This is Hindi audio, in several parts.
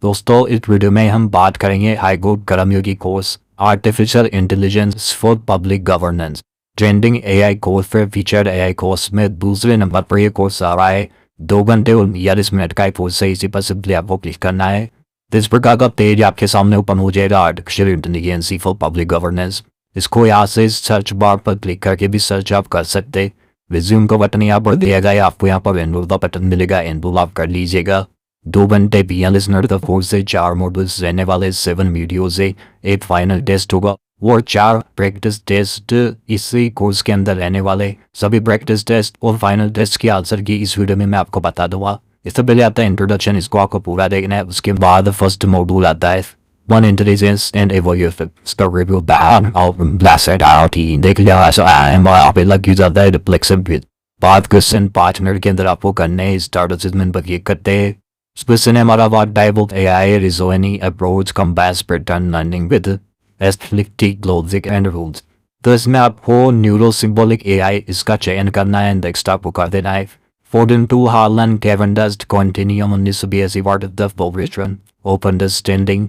दोस्तों इस वीडियो में हम बात करेंगे high court Karmayogi course artificial intelligence for public governance trending AI course पर फीचर्ड एआई कोर्स में दूसरे नंबर पर ये कोर्स आ रहा है। 2 घंटे और 42 मिनट का कोर्स है। इसी पर सिंपली आपको क्लिक करना है। इस प्रकार का पेज आपके सामने ओपन हो जाएगा artificial intelligence for public governance. इसको यहाँ से सर्च बार पर क्लिक करके भी सर्च आप कर सकते हैं। रिज्यूम का बटन यहाँ पर दिया गया है, आपको यहाँ पर एनरोल का बटन मिलेगा, एनरोल आप कर लीजिएगा। 2 घंटे 42 मिनट का कोर्स है, 4 मॉड्यूल्स रहने वाले, 7 वीडियोज है, एक फाइनल टेस्ट होगा और 4 प्रैक्टिस टेस्ट इसी कोर्स के अंदर रहने वाले। सभी प्रैक्टिस टेस्ट और फाइनल टेस्ट की आंसर की इस वीडियो में मैं आपको बता दूंगा। इससे पहले आता है इंट्रोडक्शन, इसको आपको पूरा देखना है। उसके बाद फर्स्ट मॉड्यूल आता है वन इंटेलिजेंस एंड एवोल्यूशन। इसका रिव्यू बैन और ब्लास्ट आउटी देख लिया। ऐसा पे लग जाता है रिफ्लेक्शन। 5 क्वेश्चन 5 मिनट के अंदर आपको करने हैं। स्टार्ट असेसमेंट पर क्लिक करते हैं। Specifically, about disabled AI reasoning approach combines pattern learning with aesthetic logic and rules. तो इसमें आपको न्यूरो सिंबॉलिक एआई इसका चयन करना है। नेक्स्ट आपको कर देना है Fordham to Harlan Cavendish Continuum on this BSc part of the Progression Open Understanding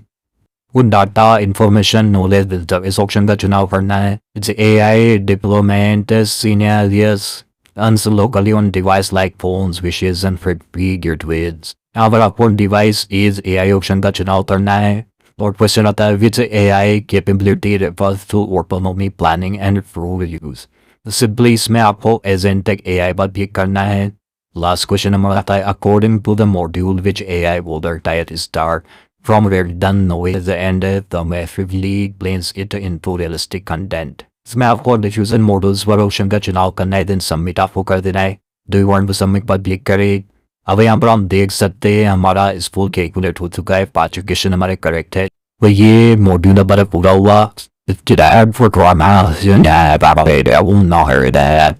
with data information knowledge builder इस ऑप्शन का चुनाव करना है। It's AI deployment scenarios and locally on device like phones, wishes and pre-geared with यहाँ पर आपको डिवाइस इज एआई ऑप्शन का चुनाव करना है। और क्वेश्चन आता है which AI capability refers to autonomy planning and rule use. Simply इसमें आपको एजेंटिक एआई पर क्लिक करना है। लास्ट क्वेश्चन नंबर आता है according to the module which AI वोल्डर tight star from where done noise and the massively blends it into realistic content. इसमें आपको डिफ्यूजन मॉडल्स पर ऑप्शन का चुनाव करना है। देन सबमिट आपको कर देना है। Do you want to submit पर क्लिक करें। अब यहाँ पर हम देख सकते हैं हमारा स्कूल कैलकुलेट हो चुका है। 5 क्वेश्चन हमारे करेक्ट है। तो ये मॉड्यूल नंबर पूरा हुआ।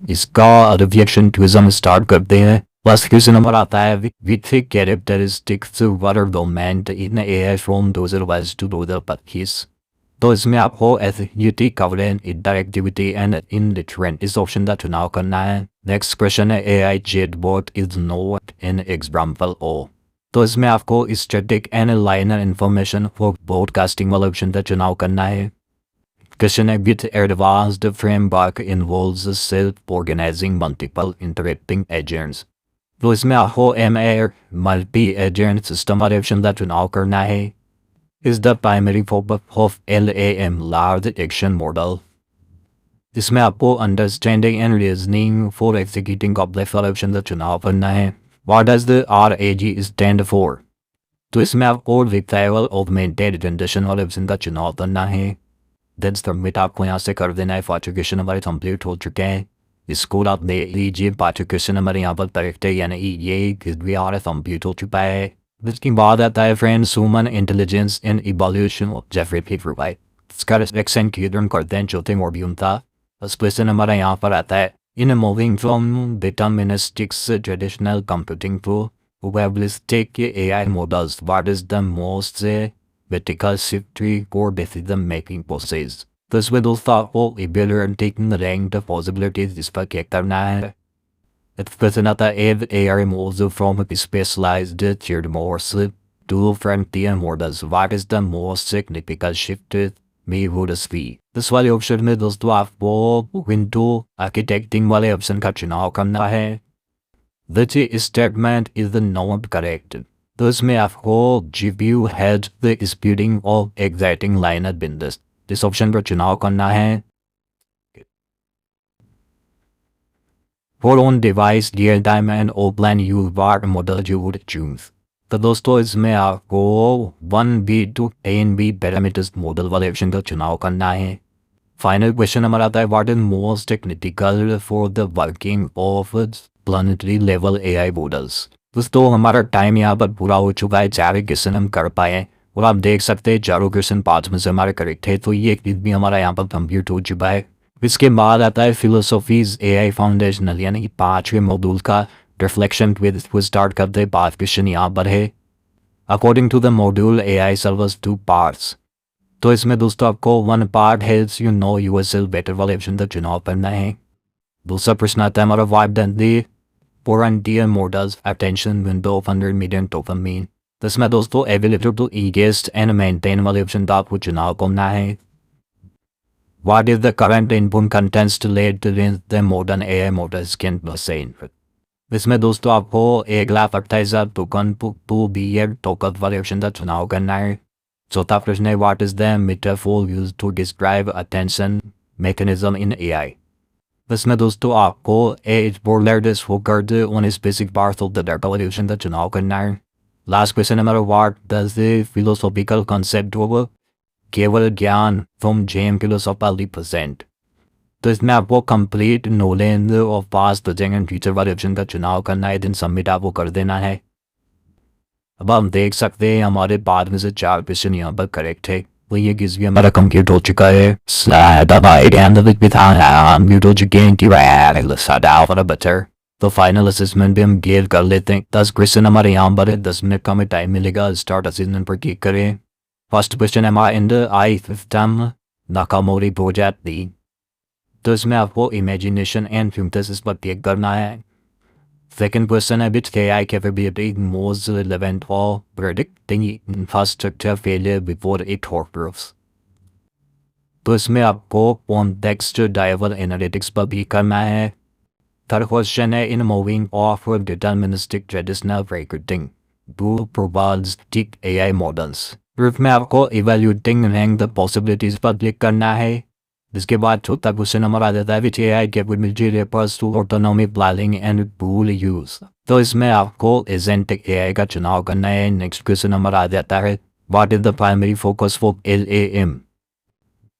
इसका रिफ्लेक्शन क्विज़ स्टार्ट करते हैं। फर्स्ट क्वेश्चन नंबर आता है with characteristics what are the main in AI from 2022 to 2025। तो इसमें आपको एथिनिटी कवरेंस इंटरएक्टिविटी एंड इनलिटरेंट इस ऑप्शन का चुनाव करना है। नेक्स्ट क्वेश्चन है AI chatbot is not an example of. तो इसमें आपको static and linear information for broadcasting वाला ऑप्शन का चुनाव करना है। क्वेश्चन है with advanced framework involves self organizing multiple interacting agents. तो इसमें आपको एमए मल्टी एजेंट सिस्टम वाले ऑप्शन का चुनाव करना है। is the primary focus of LAM large action model। इसमें आपको understanding and reasoning for executing complex option का चुनाव करना है। What does the RAG stand for. तो इसमें आपको रिट्राइवल ऑगमेंटेड जनरेशन वाले ऑप्शन का चुनाव करना है। देन सबमिट आपको यहाँ से कर देना है। 5 क्वेश्चन हमारे कंप्लीट हो चुके हैं। इसको आप दे लीजिए। 5 क्वेश्चन हमारे यहाँ पर करेक्ट है, यानी ये कंप्लीट हो चुका है। इसके बाद आता है friends human intelligence in evolution of Jeffrey Peter White. इसका रिफ्लेक्शन क्लियर करते हैं चौथे मॉड्यूल था। क्वेश्चन हमारा यहाँ पर आता है in moving from deterministics traditional computing to probabilistic AI models what is the most critical shift for decision making process. तो इसमें दोस्तों आपको evaluating the rank the possibilities इस पर क्लिक करना है। Question आता है AI moves from specialized tiered models to frontier models. What is the most significant shift we would see? इस वाले ऑप्शन में दोस्तों आपको विंडो आर्किटेक्टिंग वाले ऑप्शन का चुनाव करना है। Which statement is not correct? तो इसमें आपको GPU has the speeding of exciting liner binders इस ऑप्शन पर चुनाव करना है। For on device real time and offline you what model you would choose। तो दोस्तों इसमें आपको 1B2 ANB पैरामीटर्स मॉडल वाले ऑप्शन का चुनाव करना है। फाइनल क्वेश्चन हमारा आता है what is most critical for the working of planetary level AI models. दोस्तों हमारा टाइम यहाँ पर पूरा हो चुका है। 4 क्वेश्चन हम कर पाए और आप देख सकते हैं 4 क्वेश्चन 5 में से हमारे करेक्ट है। तो ये एक भी हमारा यहाँ पर कंप्लीट हो चुका है। इसके बाद आता है फिलोसॉफीज एआई फाउंडेशनल, यानी कि 5वें मॉड्यूल का रिफ्लेक्शन विद स्टार्ट करते हैं। 5 क्वेश्चन यहाँ पर है। According to the module AI serves 2 parts. तो इसमें दोस्तों आपको 1 part helps you know yourself better वाले ऑप्शन का चुनाव करना है। दूसरा प्रश्न आता है हमारा what does the frontier models attention window of 100 million dopamine तो इसमें दोस्तों available to ingest and maintain वाले ऑप्शन तो आपको चुनाव करना है। What is the current input contents to lead to the modern AI models can be seen? इसमें दोस्तों आपको 1,28,000 token to be a token वाले ऑप्शन का चुनाव करना है। चौथा प्रश्न है what is the metaphor use to describe attention mechanism in AI. इसमें दोस्तों आपको एज बोर्डलेस होकर on specific part of the data वाले ऑप्शन का चुनाव करना है। लास्ट क्वेश्चन हमारा what does the philosophical concept of Kevala Jnana from जेम फिलोसॉफिकली प्रेजेंट। तो इसमें आपको complete knowledge of past present and future वाले ऑप्शन का चुनाव करना है, दिन सबमिट आपको कर देना है। अब हम देख सकते हैं हमारे बाद में से 4 क्वेश्चन यहाँ पर करेक्ट है, तो ये किस भी हमारा कंप्लीट हो चुका है। तो फाइनल असेसमेंट भी हम गेट कर लेते हैं। 10 क्वेश्चन हमारे यहाँ पर है, 10 मिनट का हमें टाइम मिलेगा। स्टार्ट असेसमेंट पर क्लिक करें। फर्स्ट क्वेश्चन है हमारा इन द आई सिस्टम नाकामोरी प्रोजेक्ट दी। तो इसमें आपको इमेजिनेशन एंड सिंथेसिस पर क्लिक करना है। सेकंड क्वेश्चन है which AI capability most relevant for predicting infrastructure failure before it occurs. तो इसमें आपको कॉन्टेक्स्ट ड्राइवर एनालिटिक्स पर भी करना है। थर्ड क्वेश्चन है in moving of deterministic traditional predicting to probabilistic AI models. इसमें आपको इवैल्यूएटिंग रैंक द पॉसिबिलिटीज पर क्लिक करना है। इसके बाद चौथा क्वेश्चन हमारा आ जाता है which AI capability refers to autonomy planning and tool use. तो इसमें आपको एजेंटिक एआई का चुनाव करना है। नेक्स्ट क्वेश्चन हमारा आ जाता है what is the primary focus for L A M.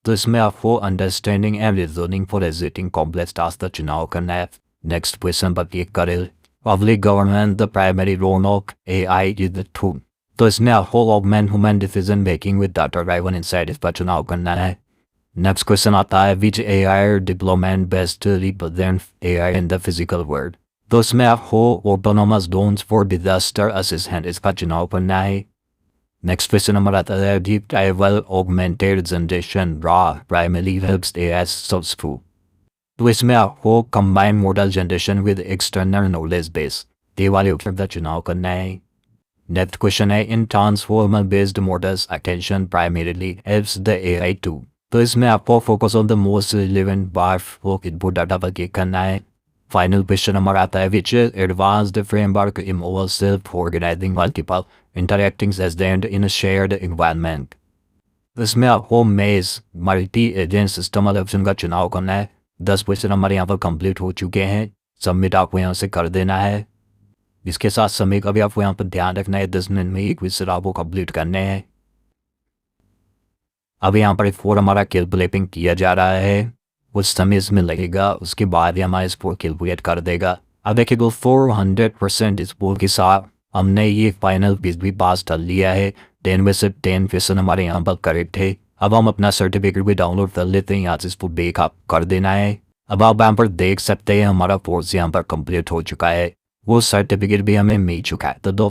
तो इसमें आपको understanding and reasoning for executing complex task का चुनाव करना है। नेक्स्ट क्वेश्चन पर क्लिक करें। Public government the primary role of AI is the tool. तो इसमें आपको augment human decision making with data driven insight इस पर चुनाव करना है। नेक्स्ट क्वेश्चन आता है which AI deployment best represent AI in the physical world. तो इसमें आपको autonomous drones for disaster assistant इसका चुनाव करना है। नेक्स्ट क्वेश्चन हमारा आता है deep retrieval augmented generation raw primary helps AI successful. तो इसमें आपको combine model generation with external knowledge base ये वाले ऑप्शन का चुनाव करना है। नेक्स्ट क्वेश्चन है in transformer based models attention primarily helps the AI to. तो इसमें आपको focus on the most relevant बार्फ इनपुट डाटा पर क्लिक करना है। फाइनल क्वेश्चन हमारा आता है which advanced framework involves self organizing multiple interacting agent in a shared environment. इसमें आपको मेज मल्टी एजेंट सिस्टम वाले ऑप्शन का चुनाव करना है। 10 क्वेश्चन हमारे यहाँ पर कंप्लीट हो चुके हैं, सबमिट आपको यहाँ से कर देना है। इसके साथ समय का भी आपको यहाँ पर ध्यान रखना है, 10 मिनट में ही क्वेश्चन आपको कंप्लीट करने हैं। अब यहाँ पर फोर हमारा कैलकुलेटिंग किया जा रहा है, कुछ समय इसमें लगेगा, उसके बाद ही हमारा स्कोर कैलकुलेट कर देगा। अब देखिए 400% स्कोर के साथ हमने ये फाइनल क्विज भी पास कर लिया है। 10 में से 10 क्वेश्चन हमारे यहाँ पर करेक्ट है। अब हम अपना सर्टिफिकेट भी डाउनलोड कर लेते हैं, यहाँ से इसको बेक आप कर देना है। अब आप यहाँ पर देख सकते हैं हमारा कोर्स यहाँ पर कंप्लीट हो चुका है, वो सर्टिफिकेट भी हमें मिल चुका है। तो